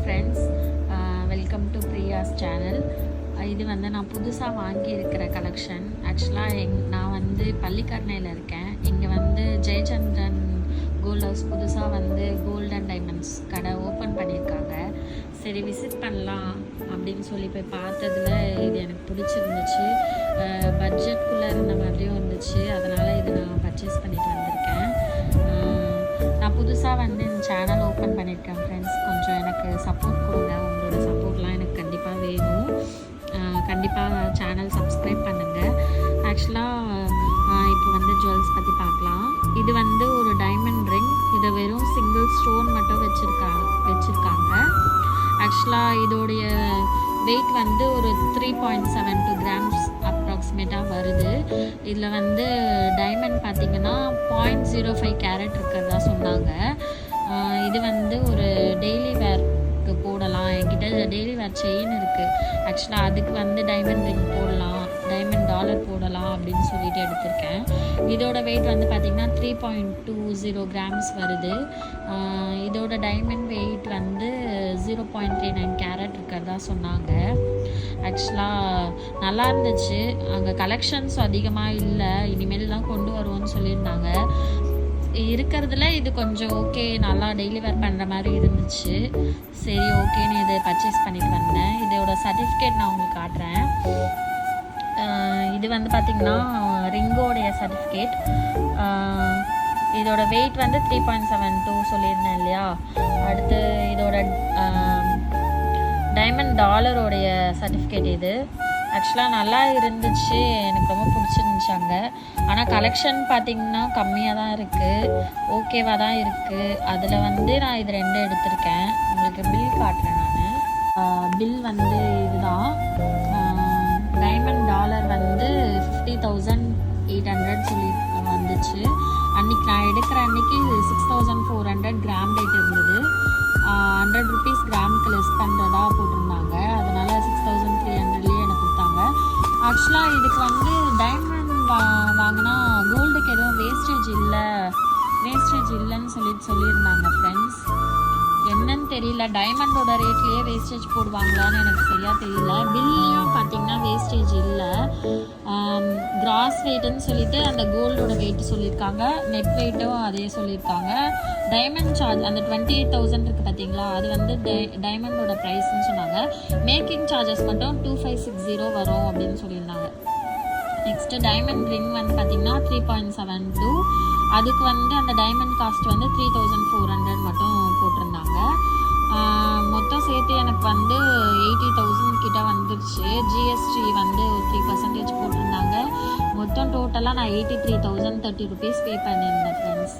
Friends, welcome to Priya's channel. இது வந்து நான் புதுசாக வாங்கியிருக்கிற கலெக்ஷன். ஆக்சுவலாக நான் வந்து பள்ளிக்கரணையில் இருக்கேன். இங்கே வந்து ஜெயச்சந்திரன் கோல்ட் ஹவுஸ் புதுசாக வந்து கோல்ட் அண்ட் டைமண்ட்ஸ் கடை ஓப்பன் பண்ணியிருக்காங்க. சரி விசிட் பண்ணலாம் அப்படின்னு சொல்லி போய் பார்த்ததுல இது எனக்கு பிடிச்சிருந்துச்சு. பட்ஜெட்குள்ளே இருந்த மாதிரியும் இருந்துச்சு. அதனால் இது நான் பர்ச்சேஸ் பண்ணிட்டு வந்திருக்கேன். நான் புதுசாக வந்து இந்த சேனல் ஓப்பன் பண்ணியிருக்கேன் ஃப்ரெண்ட்ஸ். கொஞ்சம் எனக்கு சப்போர்ட் கொடுங்க. உங்களோட சப்போர்ட்லாம் எனக்கு கண்டிப்பாக வேணும். கண்டிப்பாக சேனல் சப்ஸ்கிரைப் பண்ணுங்கள். ஆக்சுவலாக இப்போ வந்து ஜுவல்ஸ் பற்றி பார்க்கலாம். இது வந்து ஒரு டைமண்ட் ரிங். இதை வெறும் சிங்கிள் ஸ்டோன் மட்டும் வச்சுருக்காங்க. ஆக்சுவலாக இதோடைய வெயிட் வந்து ஒரு 3.72 கிராம்ஸ் அப்ராக்சிமேட்டாக வருது. இதில் வந்து டைமண்ட் பார்த்திங்கன்னா 0.05 கேரட் இருக்கிறதா சொன்னாங்க. இது வந்து ஒரு டெய்லி வேர்க்கு போடலாம். என்கிட்ட டெய்லி வேர் செயின் இருக்குது. ஆக்சுவலாக அதுக்கு வந்து டைமண்ட் ரிங் போடலாம், டைமண்ட் டாலர் போடலாம் அப்படின்னு சொல்லிட்டு எடுத்திருக்கேன். இதோட வெயிட் வந்து பார்த்திங்கன்னா 3.20 கிராம்ஸ் வருது. இதோட டைமண்ட் வெயிட் வந்து 0.39 கேரட் இருக்கிறதா சொன்னாங்க. ஆக்சுவலாக நல்லா இருந்துச்சு. அங்கே கலெக்ஷன்ஸ் அதிகமாக இல்லை, இனிமேல் தான் கொண்டு வருவோன்னு சொல்லியிருந்தாங்க. இருக்கிறதுல இது கொஞ்சம் ஓகே, நல்லா டெய்லி வேர் பண்ணுற மாதிரி இருந்துச்சு. சரி ஓகேன்னு இதை பர்ச்சேஸ் பண்ணிட்டு வந்தேன். இதோட சர்டிஃபிகேட் நான் உங்களுக்கு காட்டுறேன். இது வந்து பார்த்திங்கன்னா ரிங்கோடைய சர்டிஃபிகேட். இதோட வெயிட் வந்து 3.72 சொல்லியிருந்தேன் இல்லையா. அடுத்து இதோட டைமண்ட் டாலரோடைய சர்டிஃபிகேட் இது. ஆக்சுவலாக நல்லா இருந்துச்சு, எனக்கு ரொம்ப பிடிச்சிருந்துச்சு அங்கே. ஆனால் கலெக்ஷன் பார்த்திங்கன்னா கம்மியாக தான் இருக்குது, ஓகேவாக தான் இருக்குது. அதில் வந்து நான் இது 2 எடுத்திருக்கேன். உங்களுக்கு பில் காட்டுறேன் நான். பில் வந்து இதுதான். டைமண்ட் டாலர் வந்து 50,800 சொல்லி வந்துச்சு. அன்றைக்கி நான் எடுக்கிற அன்றைக்கி 6,400 கிராம் ரேட் இருந்தது. 100 ருபீஸ் கிராமுக்கு லெஸ் பண்ணுறதா போட்டிருந்தாங்க. அதனால் 6,300லேயே எனக்கு கொடுத்தாங்க. ஆக்சுவலாக இதுக்கு வந்து டைமண்ட் வாங்கினா கோல்டுக்கு எதுவும் வேஸ்டேஜ் இல்லைன்னு சொல்லியிருந்தாங்க ஃப்ரெண்ட்ஸ். என்னன்னு தெரியல, டைமண்டோட ரேட்லேயே வேஸ்டேஜ் போடுவாங்களான்னு எனக்கு சரியாக தெரியல. பில்லையும் பார்த்திங்கன்னா வேஸ்டேஜ் இல்லை. கிராஸ் வெயிட்டுன்னு சொல்லிட்டு அந்த கோல்டோட வெயிட் சொல்லியிருக்காங்க, நெட் வெயிட்டும் அதே சொல்லியிருக்காங்க. டைமண்ட் சார்ஜ் அந்த 28,000 இருக்குது பார்த்தீங்களா, அது வந்து டைமண்டோட ப்ரைஸ்ன்னு சொன்னாங்க. மேக்கிங் சார்ஜஸ் மட்டும் 2,560 வரும் அப்படின்னு சொல்லியிருந்தாங்க. நெக்ஸ்ட்டு டைமண்ட் ரிங் வந்து பார்த்திங்கன்னா 3.72. அதுக்கு வந்து அந்த டைமண்ட் காஸ்ட் வந்து 3,400 மட்டும் போட்டிருந்தாங்க. மொத்தம் சேர்த்து எனக்கு வந்து 80,000 கிட்ட வந்துருச்சு. ஜிஎஸ்டி வந்து 3% போட்டிருந்தாங்க. மொத்தம் டோட்டலாக நான் 83,030 ருபீஸ் பே பண்ணியிருந்தேன் ஃப்ரெண்ட்ஸ்.